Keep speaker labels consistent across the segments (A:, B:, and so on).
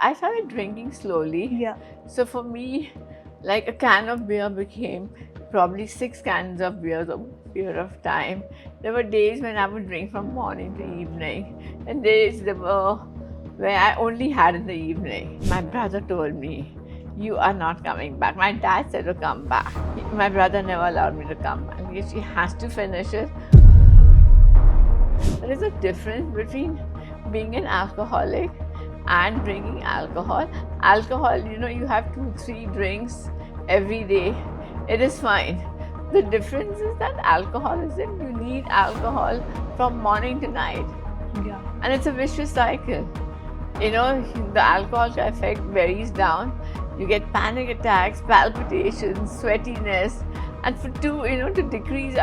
A: I started drinking slowly.
B: Yeah.
A: So for me, like a can of beer became probably 6 cans of beer over a period of time. There were days when I would drink from morning to evening, and days there were where I only had in the evening. My brother told me, "You are not coming back." My dad said to come back. My brother never allowed me to come back because she has to finish it. There is a difference between being an alcoholic and drinking alcohol. Alcohol, you have 2, 3 drinks every day. It is fine. The difference is that alcoholism, you need alcohol from morning to night.
B: Yeah.
A: And it's a vicious cycle. The alcohol effect varies down. You get panic attacks, palpitations, sweatiness. And to decrease,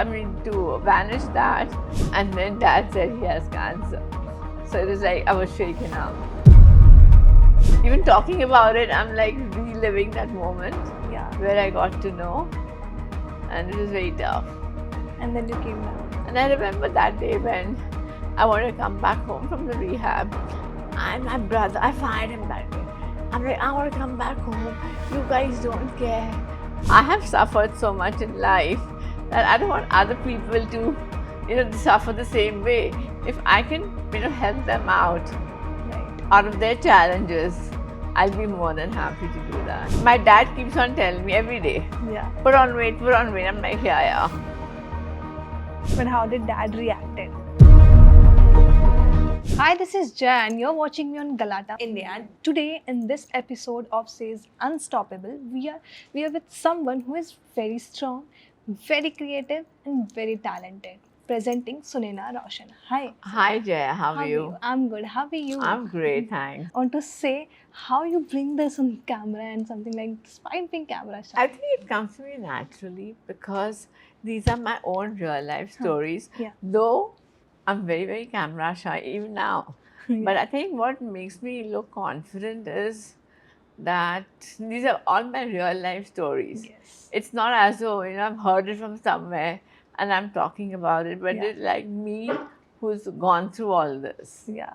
A: to vanish that. And then dad said he has cancer. So it was like I was shaken up. Even talking about it, I'm like reliving that moment
B: Yeah.
A: where I got to know. And it was very tough.
B: And then you came back.
A: And I remember that day when I wanted to come back home from the rehab. And my brother, I fired him that day. I'm like, I want to come back home. You guys don't care. I have suffered so much in life that I don't want other people to, suffer the same way. If I can, help them out of their challenges, I'll be more than happy to do that. My dad keeps on telling me every day,
B: Yeah.
A: put on weight, put on weight. I'm like, yeah.
B: But how did dad reacted? Hi, this is Jay and you're watching me on Galata India. And today in this episode of Says Unstoppable, we are with someone who is very strong, very creative and very talented. Presenting Sunaina Roshan. Hi.
A: Hi, Jay. How are you?
B: I'm good. How are you?
A: I'm great, thanks.
B: I want to say how you bring this on camera and something like despite being camera shy.
A: I think it comes to me naturally because these are my own real life stories.
B: Yeah.
A: Though I'm very, very camera shy even now. But I think what makes me look confident is that these are all my real life stories.
B: Yes.
A: It's not as though, I've heard it from somewhere and I'm talking about it, but it's like me who's gone through all this.
B: Yeah.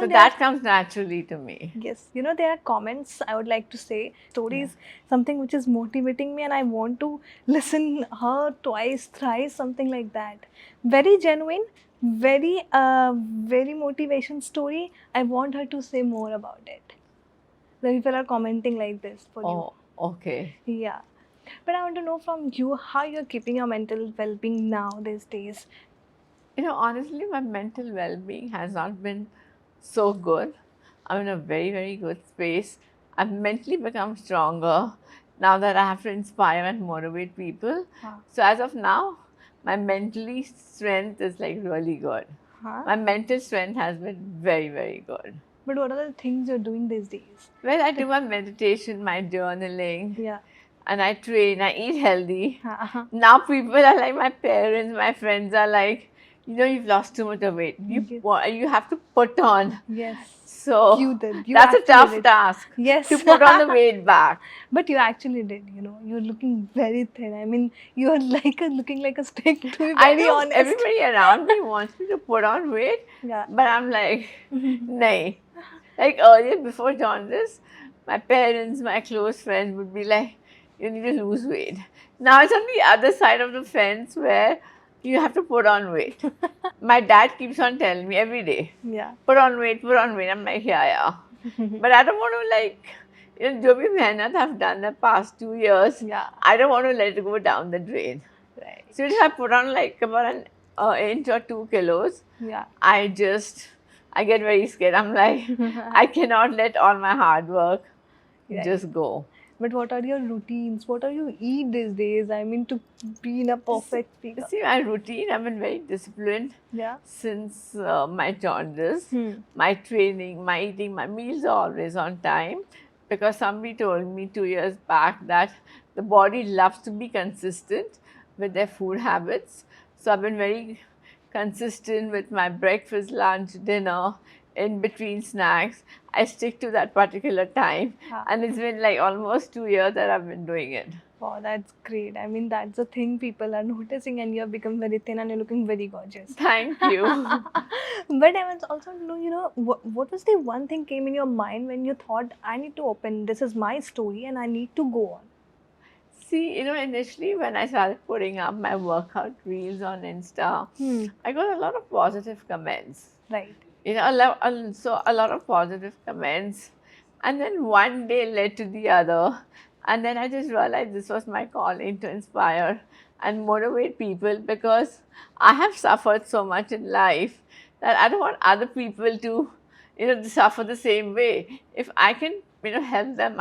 A: So that comes naturally to me.
B: Yes, there are comments I would like to say. Stories, something which is motivating me, and I want to listen her twice, thrice, something like that. Very genuine, very motivation story. I want her to say more about it. The people are commenting like this for you.
A: Oh, okay.
B: Yeah, but I want to know from you how you're keeping your mental well-being now these days.
A: Honestly, my mental well-being has not been so good. I'm in a very, very good space. I've mentally become stronger now that I have to inspire and motivate people. So as of now, my mentally strength is like really good. My mental strength has been very, very good.
B: But what are the things you're doing these days?
A: Well, I do my meditation, my journaling.
B: Yeah.
A: And I train, I eat healthy. Now people are like, my parents, my friends are like, you've lost too much of weight. You have to put on.
B: Yes.
A: So
B: you did.
A: That's a tough task.
B: Yes.
A: To put on the weight back.
B: But you actually did. You're looking very thin. I mean, you're looking like a stick. To be very honest.
A: Everybody around me wants me to put on weight.
B: Yeah.
A: But I'm like, nay. Like earlier, before jaundice, my parents, my close friends would be like, you need to lose weight. Now it's on the other side of the fence where you have to put on weight. My dad keeps on telling me every day, put on weight, put on weight. I'm like, yeah. But I don't want to jo bhi mehnat I've done the past 2 years, I don't want to let it go down the drain.
B: Right.
A: So if I put on like about an inch or 2 kilos, I get very scared. I'm like, I cannot let all my hard work just go.
B: But what are your routines? What are you eat these days? I mean, to be in a perfect figure.
A: See, my routine, I've been very disciplined since my jaundice. My training, my eating, my meals are always on time. Because somebody told me 2 years back that the body loves to be consistent with their food habits. So I've been very consistent with my breakfast, lunch, dinner, in between snacks. I stick to that particular time. And it's been like almost 2 years that I've been doing it.
B: Wow, that's great. I mean, that's the thing people are noticing, and you have become very thin and you're looking very gorgeous.
A: Thank you.
B: But I was also know, what was the one thing came in your mind when you thought, I need to open, this is my story and I need to go on?
A: See, initially when I started putting up my workout reels on Insta, I got a lot of positive comments.
B: Right.
A: A lot of positive comments, and then one day led to the other, and then I just realized this was my calling to inspire and motivate people, because I have suffered so much in life that I don't want other people to suffer the same way. If I can help them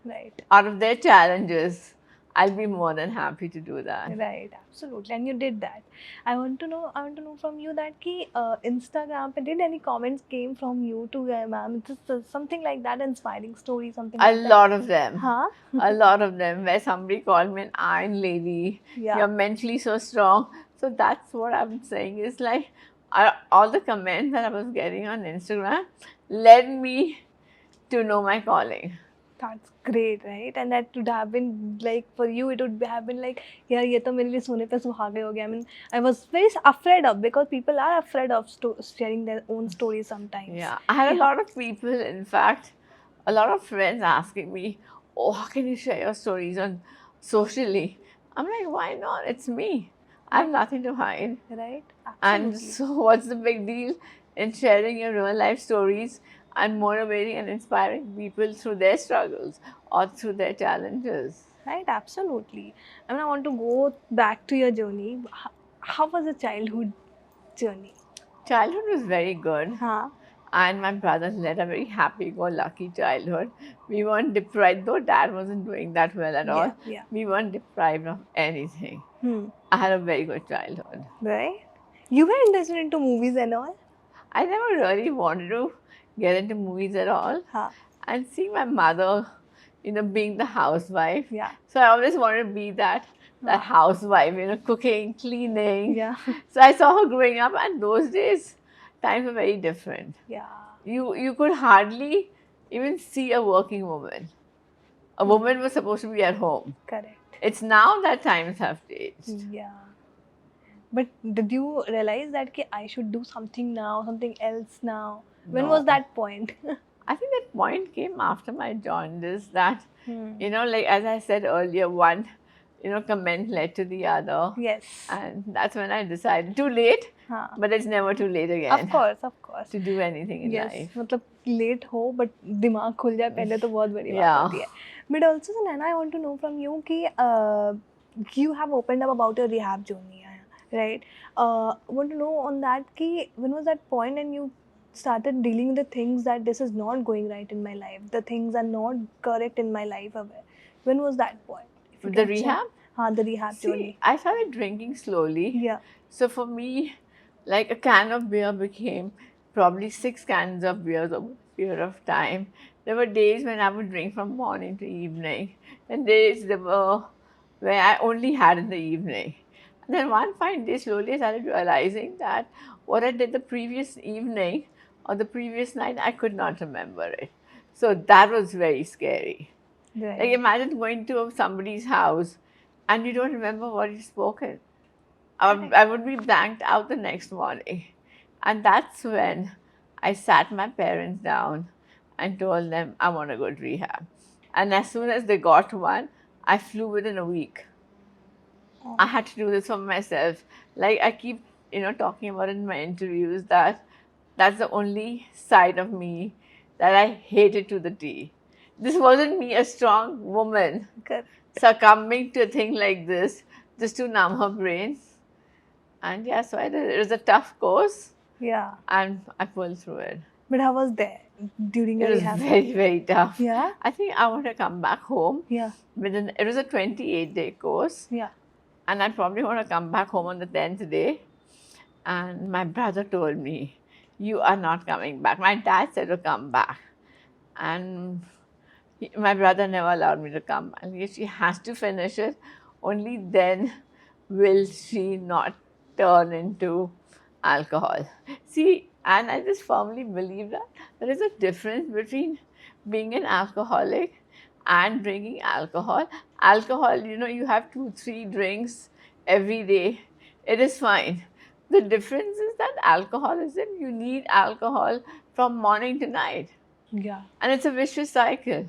B: Right.
A: out of their challenges, I'll be more than happy to do that.
B: Right, absolutely, and you did that. I want to know from you that ki Instagram pe did any comments came from you to ma'am, just something like that, inspiring story, something
A: A
B: like that.
A: lot of them.
B: Huh?
A: A lot of them, where somebody called me an iron lady.
B: Yeah.
A: You're mentally so strong. So that's what I'm saying is like, all the comments that I was getting on Instagram led me to know my calling.
B: That's great, right? And that would have been like for you, it would have been like, yeah, ये तो मेरे लिए सोने पे सुहागे हो गया. I mean, I was very afraid of, because people are afraid of sharing their own stories sometimes.
A: Yeah, I had a lot of people, in fact, a lot of friends asking me, oh, how can you share your stories on socially? I'm like, why not? It's me. I have nothing to hide.
B: Right?
A: And
B: Absolutely.
A: so, what's the big deal in sharing your real life stories and motivating and inspiring people through their struggles or through their challenges?
B: Right, absolutely. I mean, I want to go back to your journey. How was the childhood journey?
A: Childhood was very good,
B: Huh?
A: and my brothers led a very happy go lucky childhood. We weren't deprived, though dad wasn't doing that well at all.
B: Yeah.
A: We weren't deprived of anything. I had a very good childhood.
B: Right? You were interested into movies and all?
A: I never really wanted to get into movies at all.
B: Huh?
A: And seeing my mother, being the housewife.
B: Yeah.
A: So I always wanted to be that housewife, cooking, cleaning.
B: Yeah.
A: So I saw her growing up, and those days, times were very different.
B: Yeah.
A: You could hardly even see a working woman. A woman was supposed to be at home.
B: Correct.
A: It's now that times have changed.
B: Yeah. But did you realize that I should do something now, something else now? When was
A: No.
B: that point?
A: I think that point came after my jaundice that, like as I said earlier, one, comment led to the other.
B: Yes.
A: And that's when I decided, too late,
B: Huh.
A: but it's never too late again
B: Of course.
A: to do anything in
B: Yes,
A: life.
B: मतलब late हो but दिमाग खुल जाए पहले तो बहुत बड़ी बात
A: Yeah.
B: होती है. But also, Sunaina, I want to know from you कि you have opened up about your rehab journey, right? I want to know on that कि when was that point and you started dealing with the things that this is not going right in my life, the things are not correct in my life. When was that point? If you
A: The
B: can share.
A: rehab?
B: हाँ, the rehab
A: See,
B: journey.
A: I started drinking slowly.
B: Yeah.
A: So for me, like a can of beer became probably 6 cans of beer over a period of time. There were days when I would drink from morning to evening, and days there were where I only had in the evening. And then one fine day, slowly I started realizing that what I did the previous evening or the previous night, I could not remember it. So that was very scary.
B: Right.
A: Like imagine going to somebody's house and you don't remember what you spoken. I would be blanked out the next morning. And that's when I sat my parents down and told them I want to go to rehab. And as soon as they got one, I flew within a week.
B: Oh.
A: I had to do this for myself. Like I keep, talking about in my interviews that that's the only side of me that I hated to the T. This wasn't me, a strong woman,
B: Correct.
A: succumbing to a thing like this just to numb her brain. And yeah, so I did. It was a tough course,
B: Yeah.
A: and I pulled through it.
B: But how was there during your
A: It was
B: rehab?
A: very, very tough.
B: Yeah.
A: I think I want to come back home.
B: Yeah.
A: It was a 28-day course,
B: Yeah.
A: and I probably want to come back home on the 10th day. And my brother told me, "You are not coming back." My dad said to come back, and my brother never allowed me to come back. She has to finish it. Only then will she not turn into alcohol. See, and I just firmly believe that there is a difference between being an alcoholic and drinking alcohol. Alcohol, you have 2, 3 drinks every day. It is fine. The difference is that alcoholism, you need alcohol from morning to night.
B: Yeah.
A: And it's a vicious cycle.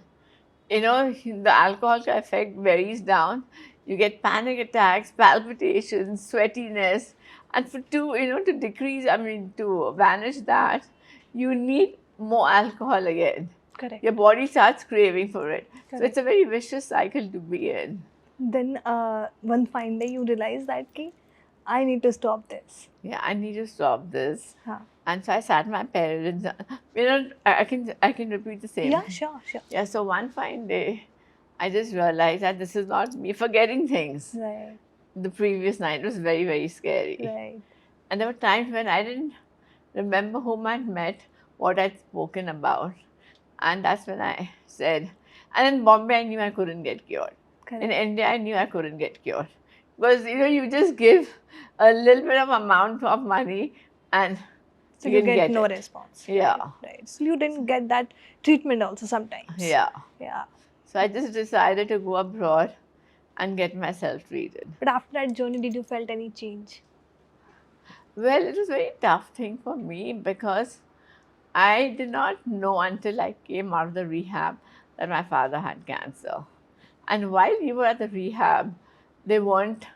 A: The alcohol effect varies down. You get panic attacks, palpitations, sweatiness. And to decrease, to vanish that, you need more alcohol again.
B: Correct.
A: Your body starts craving for it. So
B: Correct.
A: it's a very vicious cycle to be in.
B: Then one fine day you realize that ki, I need to stop this.
A: Yeah, I need to stop this.
B: Huh.
A: And so I sat my parents. I can repeat the same.
B: Yeah,
A: thing.
B: sure.
A: Yeah, so one fine day, I just realized that this is not me forgetting things.
B: Right.
A: The previous night was very, very scary.
B: Right.
A: And there were times when I didn't remember whom I'd met, what I'd spoken about. And that's when I said, and in Bombay, I knew I couldn't get cured.
B: Correct.
A: In India, I knew I couldn't get cured. Because, you just give a little bit of amount of money and
B: So you
A: can
B: get no
A: it.
B: response.
A: Yeah.
B: Right. So you didn't get that treatment also sometimes.
A: Yeah.
B: Yeah.
A: So I just decided to go abroad and get myself treated.
B: But after that journey, did you felt any change?
A: Well, it was a very tough thing for me because I did not know until I came out of the rehab that my father had cancer. And while we were at the rehab, there weren't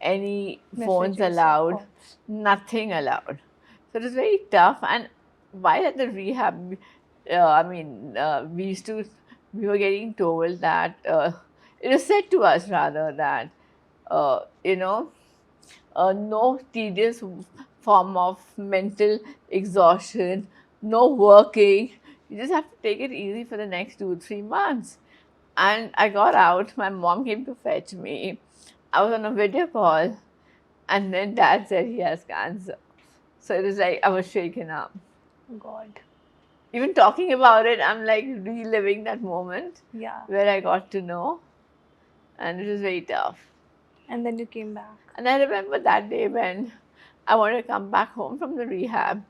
A: any phones
B: Messages or
A: allowed,
B: calls.
A: nothing allowed. So it was very tough. And while at the rehab, we were getting told that, it was said to us rather that, no tedious form of mental exhaustion, no working. You just have to take it easy for the next 2, 3 months. And I got out. My mom came to fetch me. I was on a video call, and then dad said he has cancer. So it was like I was shaken up.
B: Oh God.
A: Even talking about it, I'm like reliving that moment
B: Yeah.
A: where I got to know, and it was very tough.
B: And then you came back.
A: And I remember that day when I wanted to come back home from the rehab.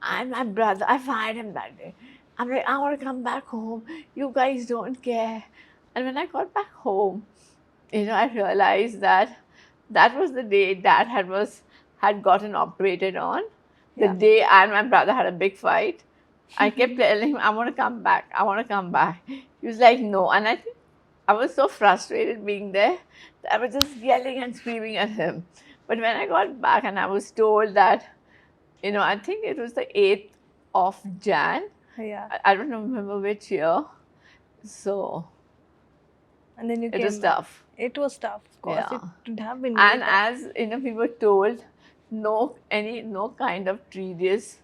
A: And my brother, I fired him that day. I'm like, I want to come back home. You guys don't care. And when I got back home, I realized that that was the day dad had gotten operated on. The
B: Yeah.
A: day I and my brother had a big fight. I kept telling him, I want to come back. I want to come back. He was like, no. And I think I was so frustrated being there that I was just yelling and screaming at him. But when I got back and I was told that, I think it was the 8th of Jan.
B: Yeah.
A: I don't remember which year. So
B: And then you
A: it
B: came
A: was
B: back.
A: tough.
B: It was tough, of course.
A: Yeah.
B: It would have been.
A: And
B: really tough.
A: as we were told, no kind of tedious,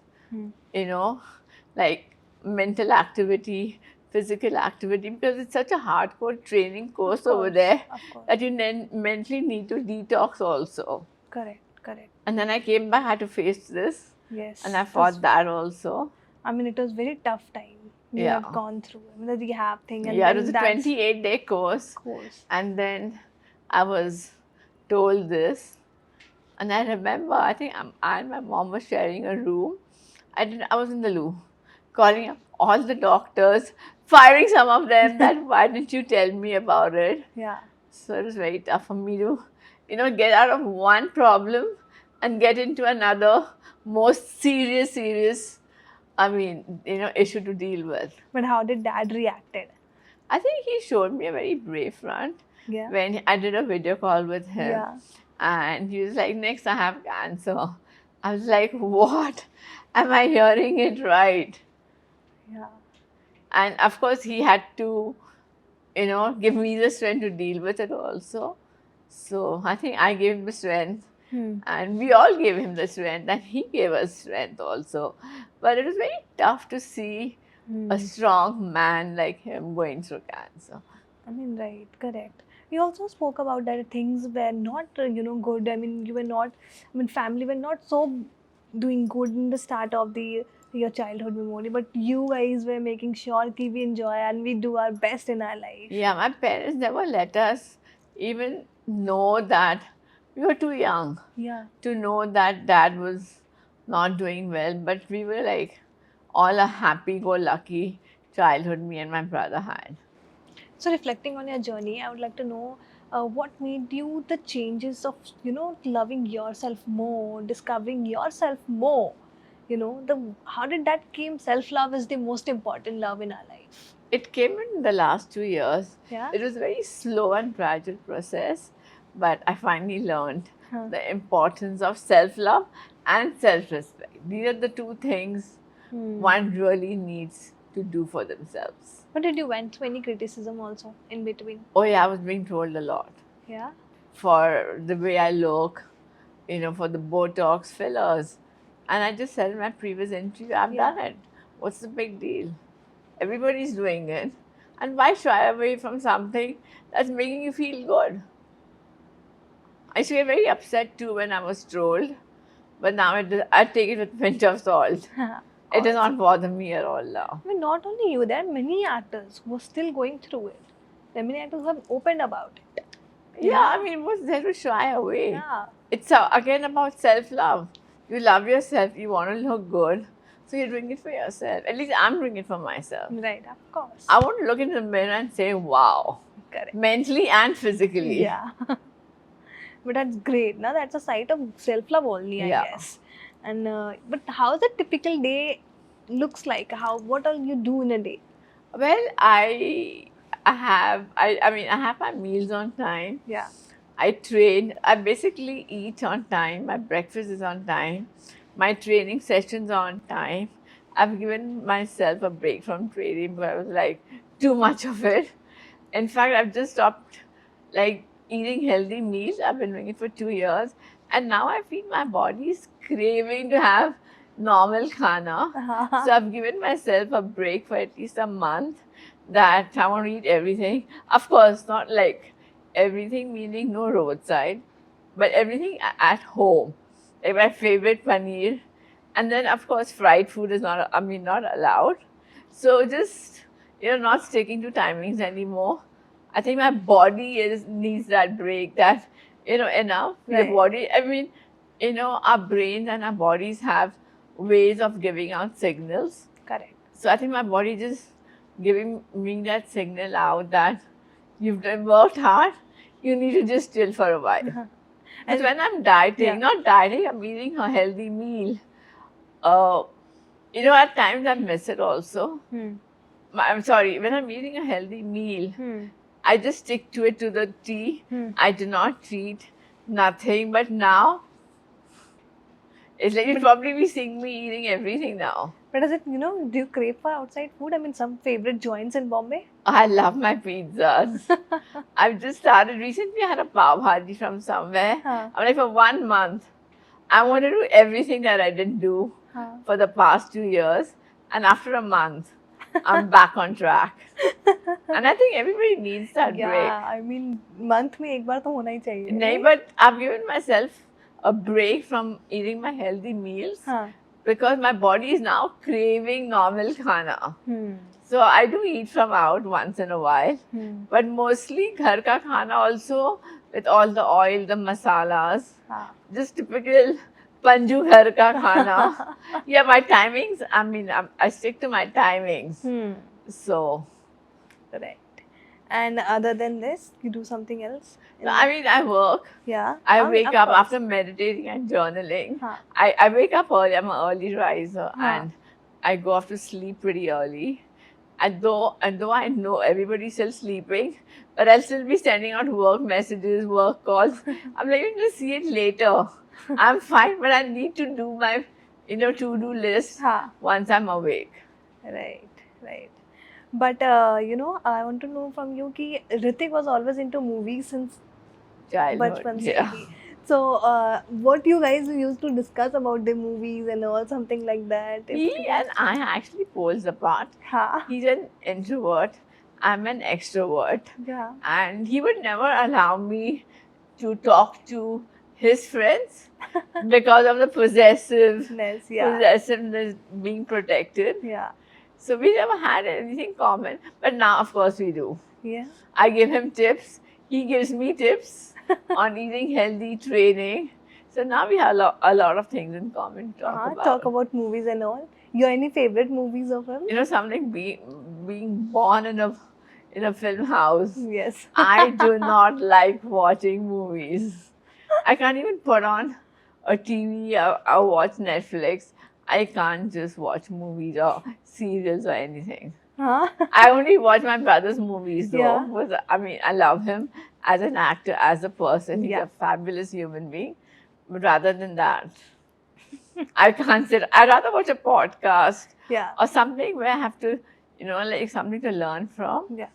A: like mental activity, physical activity, because it's such a hardcore training course over there
B: Of course.
A: that you mentally need to detox also.
B: Correct. Correct.
A: And then I came back, I had to face this,
B: Yes.
A: and I
B: It was-
A: fought that also.
B: I mean, it was very tough time. You
A: Yeah.
B: had gone through the rehab thing, and
A: Yeah, it
B: then
A: was a
B: that's
A: 28-day course.
B: course.
A: And then I was told this. And I remember, I think I and my mom were sharing a room. I was in the loo, calling up all the doctors, firing some of them that why didn't you tell me about it?
B: Yeah.
A: So it was very tough for me to, get out of one problem and get into another most serious, issue to deal with.
B: But how did dad reacted?
A: I think he showed me a very brave front
B: Yeah.
A: when I did a video call with him.
B: Yeah.
A: And he was like, next I have cancer. I was like, what? Am I hearing it right?
B: Yeah.
A: And of course, he had to, give me the strength to deal with it also. So I think I gave him the strength. And we all gave him the strength, and he gave us strength also. But it was very tough to see a strong man like him going through cancer.
B: I mean, right, correct. You also spoke about that things were not, good. I mean, family were not so doing good in the start of your childhood memory, but you guys were making sure that we enjoy and we do our best in our life.
A: Yeah, my parents never let us even know that we were too young
B: Yeah.
A: to know that dad was not doing well, but we were like all a happy-go-lucky childhood me and my brother had.
B: So reflecting on your journey, I would like to know what made you the changes of loving yourself more, discovering yourself more. The how did that came? Self love is the most important love in our life.
A: It came in the last 2 years.
B: Yeah.
A: It was a very slow and gradual process, but I finally learned
B: Huh.
A: the importance of self love and self respect. These are the two things one really needs to do for themselves.
B: But did you went through any criticism also in between?
A: Oh, yeah, I was being told a lot
B: Yeah.
A: for the way I look, for the Botox fillers. And I just said in my previous interview, I've
B: Yeah.
A: done it. What's the big deal? Everybody's doing it. And why shy away from something that's making you feel good? I used to get very upset too when I was trolled, but now I take it with a pinch of salt. It does not bother me at all now.
B: I mean, not only you, there are many actors who are still going through it. There are many actors who have opened about it.
A: Yeah, I mean, what's there to shy away?
B: Yeah.
A: It's again about self-love. You love yourself, you want to look good, so you're doing it for yourself. At least I'm doing it for myself.
B: Right, of course.
A: I want to look in the mirror and say, wow,
B: Correct.
A: mentally and physically.
B: Yeah. But that's great. Now that's a side of self-love only, I
A: Yeah.
B: guess. And but how the typical day looks like? What all you do in a day?
A: Well, I have my meals on time.
B: Yeah.
A: I train. I basically eat on time. My breakfast is on time. My training sessions are on time. I've given myself a break from training because I was like too much of it. In fact, I've just stopped eating healthy meals. I've been doing it for 2 years, and now I feel my body is craving to have normal khana. So I've given myself a break for at least a month that I want to eat everything. Of course, not like everything meaning no roadside, but everything at home. Like my favorite paneer. And then of course fried food is not allowed. So just not sticking to timings anymore. I think my body needs that break, that enough.
B: Right.
A: Your body, our brains and our bodies have ways of giving out signals.
B: Correct.
A: So I think my body just giving me that signal out that you've worked hard, you need to just chill for a while. And when I'm dieting, not dieting, I'm eating a healthy meal. At times I miss it also. I'm sorry, when I'm eating a healthy meal, I just stick to it to the T. I do not treat nothing. But now, it's like you'll probably be seeing me eating everything now.
B: But is it, do you crave for outside food? I mean, some favorite joints in Bombay?
A: I love my pizzas. I've just started, recently I had a pav bhaji from somewhere. I'm like, for 1 month, I want to do everything that I didn't do for the past 2 years. And after a month, I'm back on track. And I think everybody needs that break.
B: Yeah, I mean, month में एक बार तो होना ही चाहिए.
A: No, but I've given myself a break from eating my healthy meals because my body is now craving normal khana. So I do eat from out once in a while, but mostly ghar ka khana also with all the oil, the masalas, just typical Panju ghar ka khana. Yeah, my timings, I stick to my timings. So,
B: Right. And other than this, you do something else?
A: I work.
B: Yeah.
A: I wake up after meditating and journaling. I wake up early. I'm an early riser, and I go off to sleep pretty early. And though I know everybody's still sleeping, but I'll still be sending out work messages, work calls. I'm like, you just see it later. I'm fine, but I need to do my, to-do list once I'm awake.
B: Right. But, I want to know from you कि Hrithik was always into movies since
A: Childhood.
B: bachpan se
A: Yeah.
B: hi. So, what you guys used to discuss about the movies and all, something like that?
A: He and I actually poles apart. He's an introvert. I'm an extrovert.
B: Yeah.
A: And he would never allow me to talk to his friends because of the possessiveness, being protected.
B: Yeah.
A: So we never had anything common. But now, of course, we do.
B: Yeah.
A: I give him tips. He gives me tips on eating healthy, training. So now we have a lot of things in common to talk about.
B: Talk about movies and all. Your any favorite movies of him?
A: Something being born in in a film house.
B: Yes.
A: I do not like watching movies. I can't even put on a TV or watch Netflix. I can't just watch movies or serials or anything.
B: Huh?
A: I only watch my brother's movies though.
B: Yeah.
A: Because, I mean, I love him as an actor, as a person. He's
B: Yeah.
A: a fabulous human being. But rather than that, I can't sit. I'd rather watch a podcast
B: Yeah.
A: or something where I have to, like something to learn from,
B: Yeah.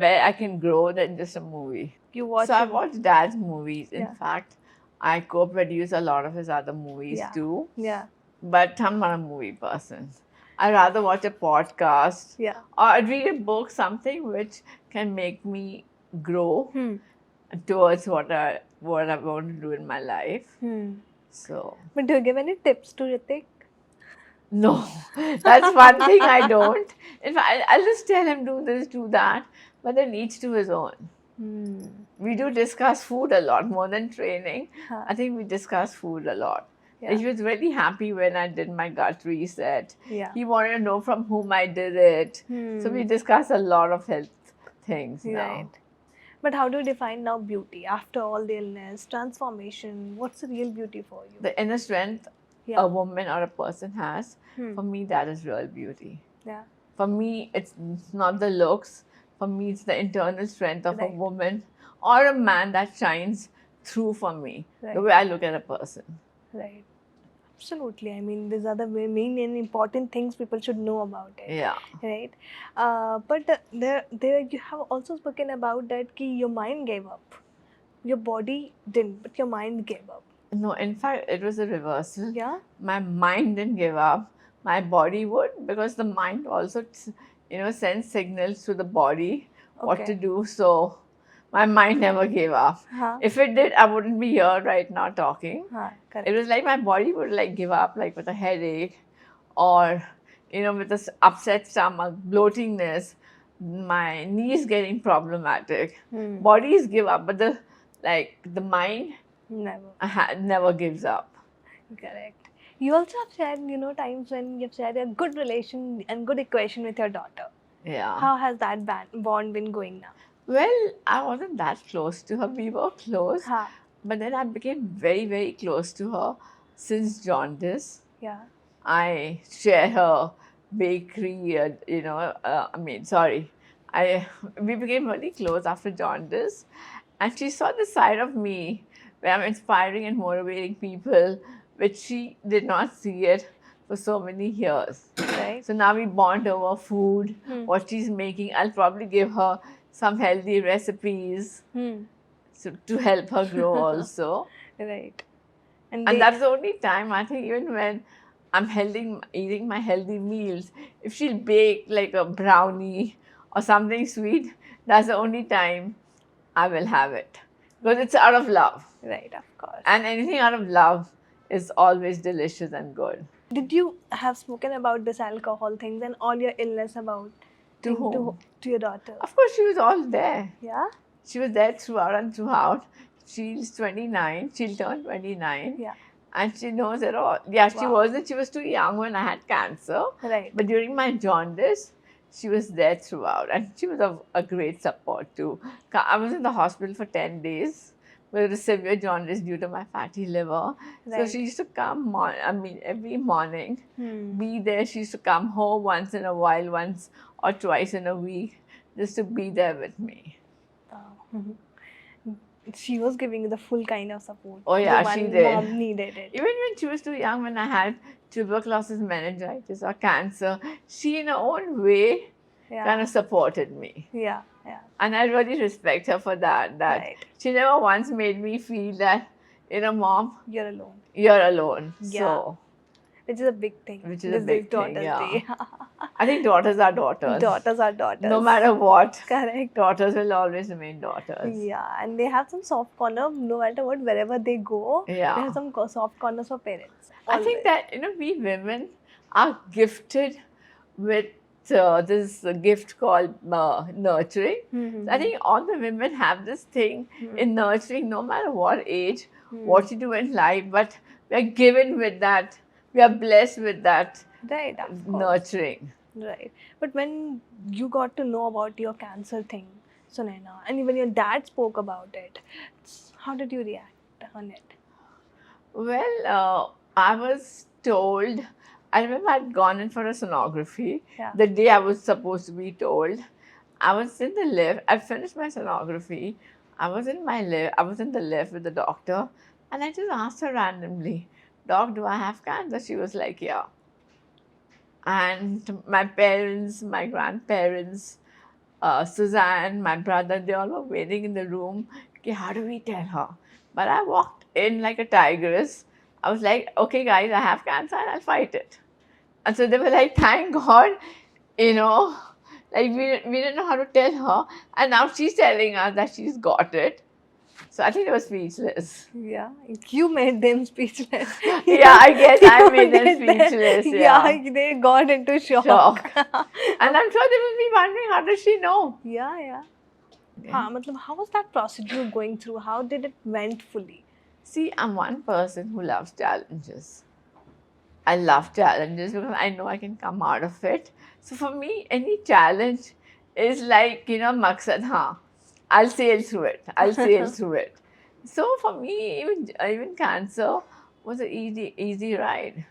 A: where I can grow than just a movie.
B: You watch.
A: So I
B: him-
A: watch Dad's movies. In
B: Yeah.
A: fact, I co-produce a lot of his other movies
B: Yeah.
A: too.
B: Yeah.
A: But I'm not a movie person. I'd rather watch a podcast
B: Yeah.
A: or I'd read a book, something which can make me grow towards what I want to do in my life. So
B: But do you give any tips to Ritik?
A: no, that's one thing I don't. In fact, I'll just tell him do this, do that, but then each to his own. We do discuss food a lot more than training.
B: Huh.
A: I think we discuss food a lot.
B: Yeah.
A: He was really happy when I did my gut reset.
B: Yeah.
A: He wanted to know from whom I did it. So we discuss a lot of health things now.
B: Right. But how do you define now beauty after all the illness, transformation? What's the real beauty for you?
A: The inner strength
B: Yeah.
A: a woman or a person has, for me, that is real beauty.
B: Yeah.
A: For me, it's not the looks. For me, it's the internal strength of
B: Right.
A: a woman or a man that shines through for me,
B: Right.
A: the way I look at a person.
B: Right. Absolutely. I mean, these are the main and important things people should know about it.
A: Yeah.
B: Right. But there you have also spoken about that ki your mind gave up. Your body didn't, but your mind gave up.
A: No, in fact, it was a reversal.
B: Yeah.
A: My mind didn't give up. My body would, because the mind also, sends signals to the body what
B: Okay.
A: to do. So my mind never gave up.
B: Huh.
A: If it did, I wouldn't be here right now talking.
B: Huh. Correct.
A: It was like my body would like give up, like with a headache, or with this upset stomach, bloatingness, my knees getting problematic. Bodies give up, but the mind
B: Never.
A: never gives up.
B: Correct. You also have shared, times when you've shared a good relation and good equation with your daughter.
A: Yeah.
B: How has that bond been going now?
A: Well, I wasn't that close to her. We were close,
B: Huh.
A: but then I became very, very close to her since jaundice.
B: Yeah.
A: I share her bakery, we became really close after jaundice. And she saw the side of me where I'm inspiring and motivating people, which she did not see it for so many years.
B: Right.
A: So now we bond over food, what she's making. I'll probably give her some healthy recipes to help her grow also.
B: Right.
A: And
B: they-
A: that's the only time, I think, even when I'm eating my healthy meals, if she'll bake like a brownie or something sweet, that's the only time I will have it. Because it's out of love.
B: Right, of course.
A: And anything out of love is always delicious and good.
B: Did you have spoken about this alcohol things and all your illness about
A: To whom?
B: to your daughter?
A: Of course, she was all there.
B: Yeah?
A: She was there throughout and throughout. She's 29. She'll turn 29.
B: Yeah.
A: And she knows it all. Yeah, she
B: Wow.
A: wasn't. She was too young when I had cancer.
B: Right.
A: But during my jaundice, she was there throughout. And she was a great support too. I was in the hospital for 10 days with a severe jaundice due to my fatty liver. So
B: Right.
A: she used to come, every morning,
B: Hmm.
A: be there. She used to come home once in a while, once or twice in a week, just to be there with me.
B: Wow. She was giving you the full kind of support.
A: Oh, yeah,
B: the
A: she
B: one
A: did.
B: Mom needed it.
A: Even when she was too young, when I had tuberculosis, meningitis, or cancer, she, in her own way,
B: Yeah.
A: kind of supported me.
B: Yeah. Yeah.
A: And I really respect her for that. That
B: Right.
A: she never once made me feel that, Mom,
B: You're alone.
A: you're alone.
B: Yeah.
A: So,
B: Which is a big thing.
A: Which is a
B: This
A: big thing,
B: Daughter's
A: yeah.
B: Day.
A: I think daughters are daughters.
B: Daughters are daughters.
A: No matter what,
B: Correct.
A: daughters will always remain daughters.
B: Yeah, and they have some soft corner no matter what, wherever they go.
A: Yeah.
B: They have some soft corners for parents.
A: I think that, we women are gifted with this gift called nurturing.
B: Mm-hmm.
A: I think all the women have this thing in nurturing, no matter what age, what you do in life, but we are given with that, we are blessed with that
B: Right, of course.
A: nurturing.
B: Right. But when you got to know about your cancer thing, Sunaina, and when your dad spoke about it, how did you react on it?
A: Well, I was told, I remember I'd gone in for a sonography
B: Yeah.
A: the day I was supposed to be told. I was in the lift, I finished my sonography. I was in the lift with the doctor, and I just asked her randomly, Doc, do I have cancer? She was like, yeah. And my parents, my grandparents, Suzanne, my brother, they all were waiting in the room. Okay, how do we tell her? But I walked in like a tigress. I was like, okay, guys, I have cancer and I'll fight it. And so they were like, thank God, you know, like we didn't know how to tell her. And now she's telling us that she's got it. So I think they were speechless.
B: Yeah, you made them speechless.
A: Yeah, I guess I made them
B: did that.
A: speechless.
B: Yeah,
A: Yeah.
B: they got into shock.
A: Shock. And I'm sure they will be wondering, how does she know?
B: Yeah.
A: Yeah.
B: Matlab, how was that procedure going through? How did it went fully?
A: See, I'm one person who loves challenges. I love challenges because I know I can come out of it. So for me, any challenge is like, maqsad, I'll sail through it. I'll sail through it. So for me, even cancer was an easy ride.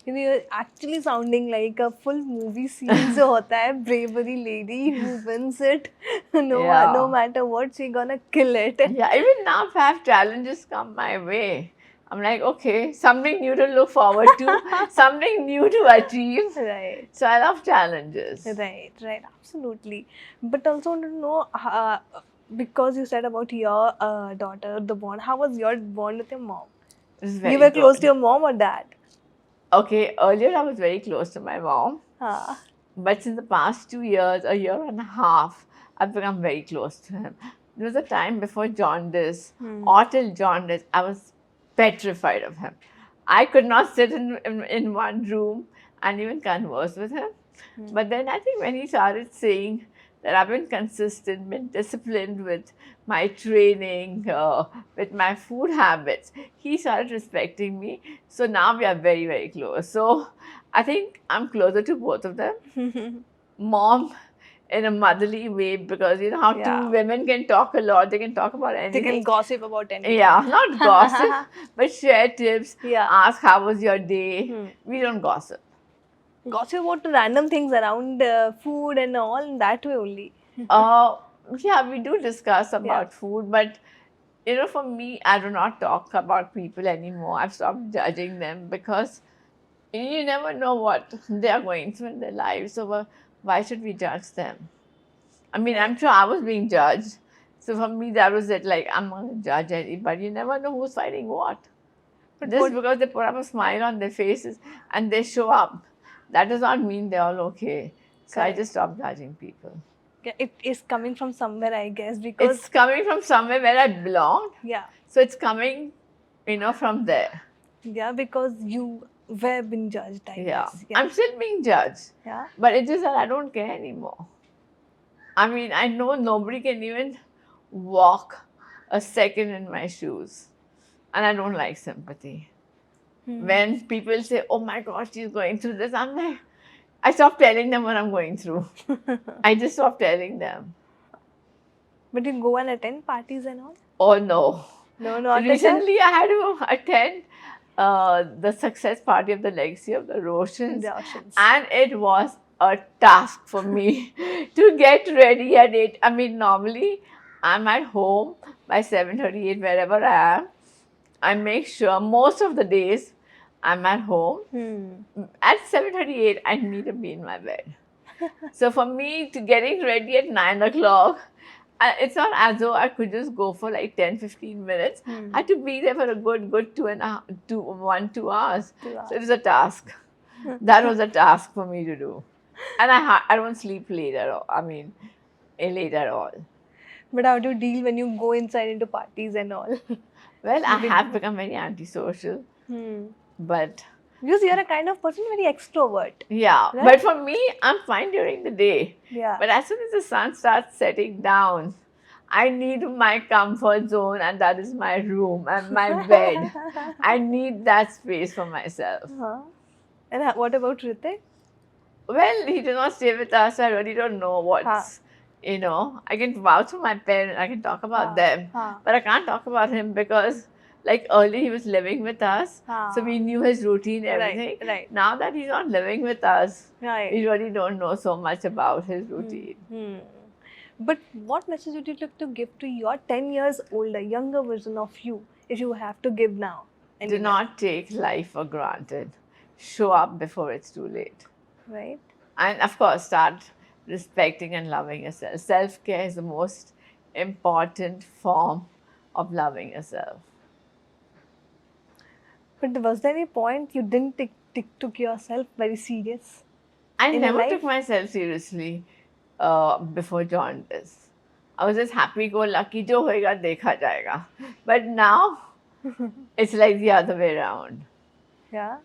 B: You're actually sounding like a full movie scene. जो होता है bravery lady who wins it.
A: Yeah.
B: No matter what, she gonna kill it.
A: Yeah, even now if I have challenges come my way, I'm like, okay, something new to look forward to, something new to achieve.
B: Right.
A: So I love challenges.
B: Right, absolutely. But also want to know, because you said about your daughter, the bond. How was your bond with your mom?
A: It's very
B: You were close
A: good.
B: to your mom or dad?
A: Okay, earlier I was very close to my mom.
B: Huh.
A: But in the past 2 years, a year and a half, I've become very close to him. There was a time before jaundice, or till jaundice, I was petrified of him. I could not sit in one room and even converse with him. But then I think when he started saying that I've been consistent, been disciplined with my training, with my food habits, he started respecting me. So now we are very, very close. So I think I'm closer to both of them. Mom in a motherly way, because you know how
B: Yeah.
A: two women can talk a lot, they can talk about anything.
B: They can gossip about anything.
A: Yeah, not gossip, but share tips,
B: Yeah.
A: ask how was your day. We don't gossip.
B: Gossip about random things around food and all, in that way only.
A: Yeah, we do discuss about food, but for me, I do not talk about people anymore. I've stopped judging them because you never know what they are going through in their lives. So why should we judge them? I mean, I'm sure I was being judged. So for me, that was it. Like, I'm not going to judge anybody. You never know who's fighting what. But just because they put up a smile on their faces and they show up, that does not mean they're all okay. So I just stopped judging people.
B: Yeah, it is coming from somewhere, I guess, because
A: It's coming from somewhere where I belong.
B: yeah.
A: So it's coming, from there.
B: Yeah, because you were being judged, I guess.
A: I'm still being judged.
B: Yeah.
A: But it's just that I don't care anymore. I mean, I know nobody can even walk a second in my shoes. And I don't like sympathy. When people say, oh my gosh, she's going through this, I'm like, I stopped telling them what I'm going through. I just stopped telling them.
B: But you go and attend parties and all?
A: Oh no.
B: No, not
A: Recently, I had to attend the success party of the legacy of the Roshans. And it was a task for me to get ready at 8. I mean, normally I'm at home by 7:38, wherever I am. I make sure most of the days I'm at home. At 7:38, I need to be in my bed. So for me, to getting ready at 9 o'clock, it's not as though I could just go for like 10-15 minutes. I had to be there for a good 2 hours. So it was a task. That was a task for me to do. And I don't sleep late at all. I mean, late at all.
B: But how do you deal when you go inside into parties and all?
A: Well, I have become very antisocial. But
B: because you're a kind of person very extrovert.
A: Yeah,
B: right?
A: But for me, I'm fine during the day.
B: Yeah.
A: But as soon as the sun starts setting down, I need my comfort zone, and that is my room and my bed. I need that space for myself.
B: And what about Ritik?
A: Well, he did not stay with us. I really don't know
B: Huh.
A: I can vouch for my parents, I can talk about
B: Huh.
A: them,
B: Huh.
A: but I can't talk about him because, like, earlier he was living with us, so
B: Huh.
A: we knew his routine, everything.
B: Right.
A: Now that he's not living with us,
B: Right.
A: we really don't know so much about his routine.
B: Hmm. But what message would you like to give to your 10 years older, younger version of you if you have to give now?
A: Do
B: Anywhere,
A: not take life for granted. Show up before it's too late.
B: Right?
A: And of course, start respecting and loving yourself. Self care is the most important form of loving yourself.
B: But was there any point you didn't took yourself very serious?
A: I
B: In your
A: never took
B: life?
A: myself seriously before jaundice. I was just happy go lucky, jo hoega dekha jayega. But now it's like the other way around.
B: Yeah.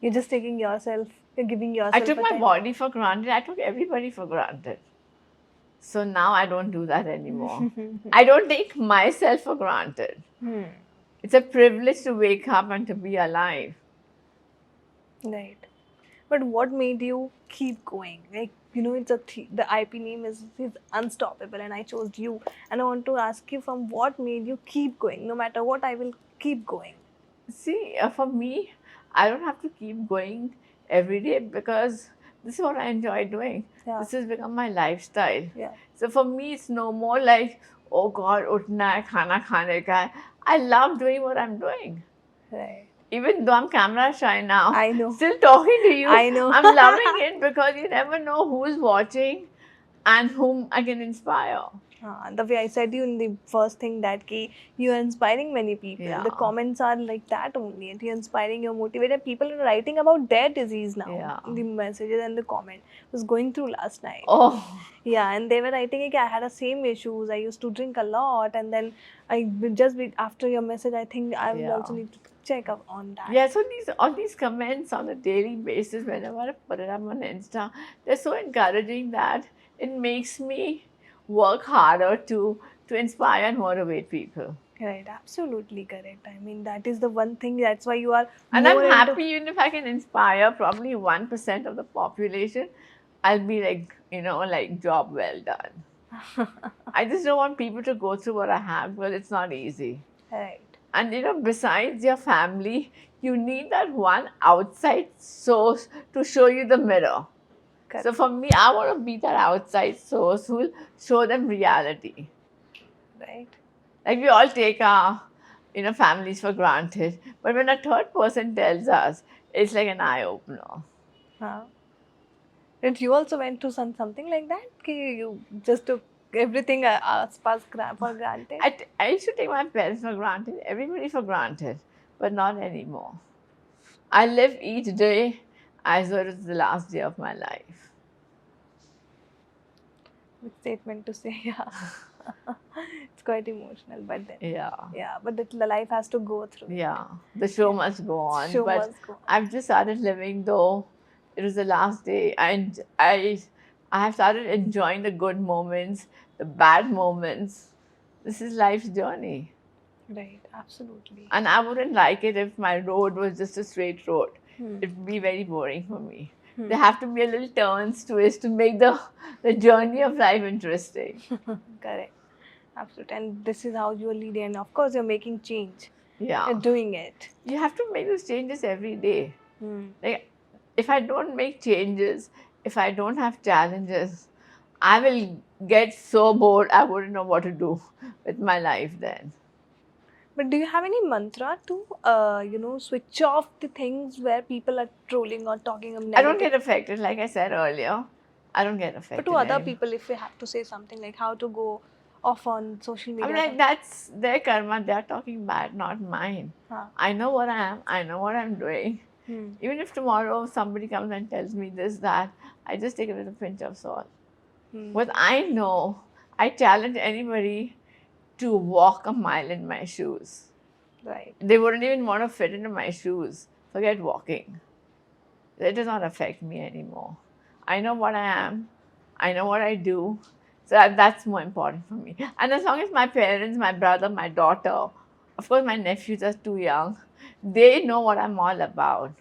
B: You're just taking yourself, you're giving yourself
A: I took
B: a
A: my
B: time.
A: body for granted. I took everybody for granted. So now I don't do that anymore. I don't take myself for granted.
B: Hmm.
A: It's a privilege to wake up and to be alive.
B: Right. But what made you keep going? Like, it's the IP name is Unstoppable, and I chose you. And I want to ask you from what made you keep going? No matter what, I will keep going.
A: See, for me, I don't have to keep going every day because this is what I enjoy doing.
B: Yeah.
A: This has become my lifestyle.
B: Yeah.
A: So for me, it's no more like, oh God, utna hai, khana khane ka hai. I love doing what I'm doing.
B: Right.
A: Even though I'm camera shy now,
B: I know.
A: still talking to you,
B: I know.
A: I'm loving it because you never know who's watching and whom I can inspire.
B: The way I said you in the first thing that you are inspiring many people.
A: Yeah.
B: The comments are like that only, and you're inspiring, you're motivated. People are writing about their disease now.
A: Yeah.
B: The messages and the comment was going through last night.
A: Oh,
B: Yeah, and they were writing like I had the same issues. I used to drink a lot, and then after your message, I think I will
A: Yeah.
B: also need to check up on that.
A: yeah, so all these comments on a daily basis, whenever I put it up on Insta, they're so encouraging that it makes me work harder to inspire and motivate people.
B: Right, absolutely correct. I mean, that is the one thing. That's why you are.
A: And
B: more
A: I'm
B: into-
A: happy even if I can inspire probably 1% of the population, I'll be like job well done. I just don't want people to go through what I have because it's not easy.
B: Right.
A: And besides your family, you need that one outside source to show you the mirror.
B: Correct.
A: So for me, I want to be that outside source who will show them reality.
B: Right.
A: Like we all take our, families for granted, but when a third person tells us, it's like an eye opener.
B: Huh. Did you also went through something like that? You just took everything for granted?
A: I used to take my parents for granted, everybody for granted, but not anymore. I live each day as though it was the last day of my life.
B: Good statement to say, yeah. It's quite emotional, but then.
A: Yeah.
B: But the life has to go through.
A: Yeah, the show must go on.
B: Show
A: but
B: must go on.
A: I've just started living though it was the last day, and I have started enjoying the good moments, the bad moments. This is life's journey.
B: Right, absolutely.
A: And I wouldn't like it if my road was just a straight road.
B: Hmm.
A: It would be very boring for me. There have to be a little turns, twists to make the journey of life interesting.
B: Correct. Absolutely. And this is how you are leading. And of course, you're making change.
A: Yeah.
B: You're doing it.
A: You have to make those changes every day.
B: Hmm.
A: Like, if I don't make changes, if I don't have challenges, I will get so bored, I wouldn't know what to do with my life then.
B: But do you have any mantra to, switch off the things where people are trolling or talking negative?
A: I don't get affected, like I said earlier. I don't get affected.
B: But to other
A: anymore.
B: people, if we have to say something like how to go off on social media.
A: I'm like, that's their karma. They're talking bad, not mine.
B: Huh.
A: I know what I am. I know what I'm doing.
B: Hmm.
A: Even if tomorrow somebody comes and tells me this, that, I just take it with a pinch of salt.
B: Hmm.
A: What I know, I challenge anybody to walk a mile in my shoes.
B: Right.
A: They wouldn't even want to fit into my shoes. Forget walking. It does not affect me anymore. I know what I am. I know what I do. So that's more important for me. And as long as my parents, my brother, my daughter, of course my nephews are too young, they know what I'm all about.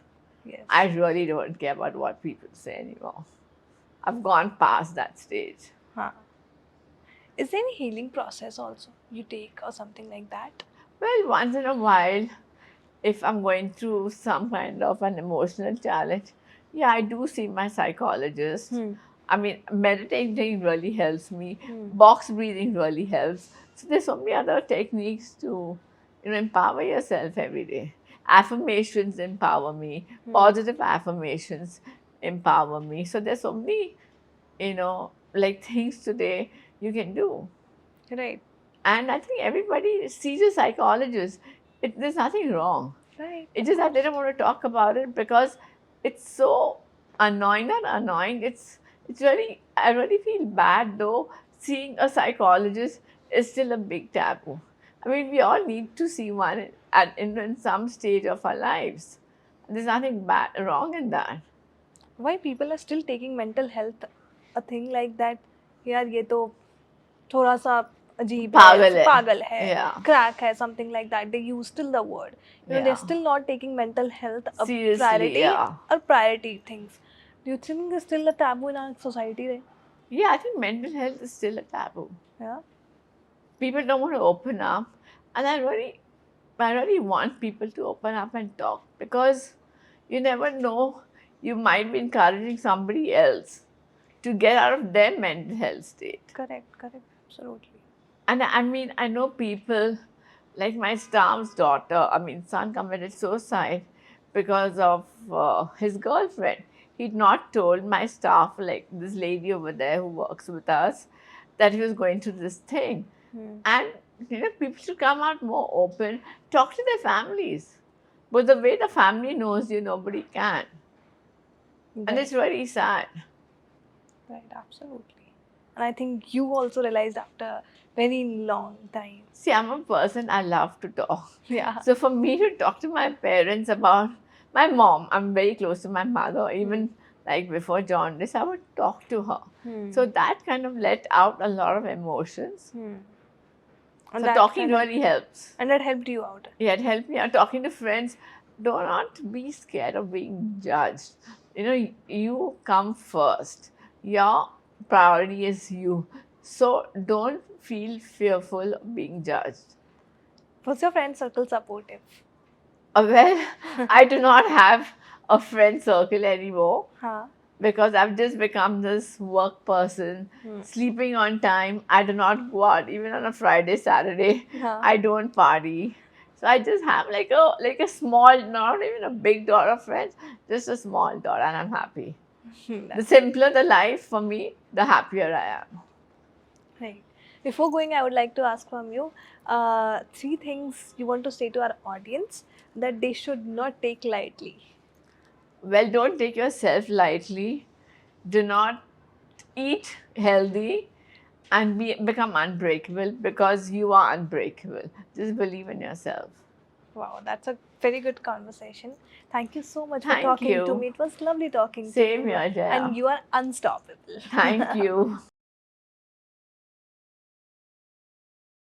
B: Yes.
A: I really don't care about what people say anymore. I've gone past that stage.
B: Huh. Is there any healing process also you take or something like that?
A: Well, once in a while, if I'm going through some kind of an emotional challenge, yeah, I do see my psychologist. I mean, meditating really helps me. Box breathing really helps. So there's so many other techniques to, empower yourself every day. Affirmations empower me. Positive affirmations empower me. So there's so many, like things today you can do.
B: Right.
A: And I think everybody sees a psychologist. There's nothing wrong.
B: Right.
A: It's just I didn't want to talk about it because it's so annoying. Not annoying. It's really, I really feel bad though. Seeing a psychologist is still a big taboo. I mean, we all need to see one in some stage of our lives. There's nothing bad wrong in that.
B: Why people are still taking mental health a thing like that? यार ये तो थोड़ा सा अजीब
A: पागल है.
B: पागल है,
A: Yeah.
B: crack है, something like that. They use still the word.
A: Yeah.
B: They're still not taking mental health a
A: Seriously,
B: priority
A: yeah.
B: or priority things. Do you think it's still a taboo in our society? Right?
A: Yeah, I think mental health is still a taboo.
B: Yeah.
A: People don't want to open up, and I really want people to open up and talk, because you never know, you might be encouraging somebody else to get out of their mental health state.
B: Correct, absolutely.
A: And I mean, I know people like my staff's son committed suicide because of his girlfriend. He'd not told my staff, like this lady over there who works with us, that he was going through this thing. And people should come out more open, talk to their families. But the way the family knows you, nobody can.
B: Right.
A: And it's very sad.
B: Right, absolutely. And I think you also realized after very long time.
A: See, I'm a person, I love to talk.
B: Yeah.
A: So for me to talk to my parents about my mom, I'm very close to my mother. Even like before jaundice, I would talk to her. So that kind of let out a lot of emotions.
B: And
A: So talking really helps.
B: And that helped you out.
A: Yeah, it helped me out. Talking to friends, do not be scared of being judged. You come first. Your priority is you. So don't feel fearful of being judged.
B: Was your friend circle supportive?
A: Well, I do not have a friend circle anymore. Because I've just become this work person, sleeping on time. I do not go out even on a Friday, Saturday. I don't party. So I just have like a small, not even a big dot of friends, just a small dot, and I'm happy. The simpler the life for me, the happier I am.
B: Right. Before going, I would like to ask from you 3 things you want to say to our audience that they should not take lightly.
A: Well, don't take yourself lightly. Do not eat healthy and become unbreakable, because you are unbreakable. Just believe in yourself.
B: Wow, that's a very good conversation. Thank you so much for
A: Thank
B: talking
A: you.
B: to me. It was lovely talking to you.
A: Same here, Jaya.
B: And you are unstoppable.
A: Thank you.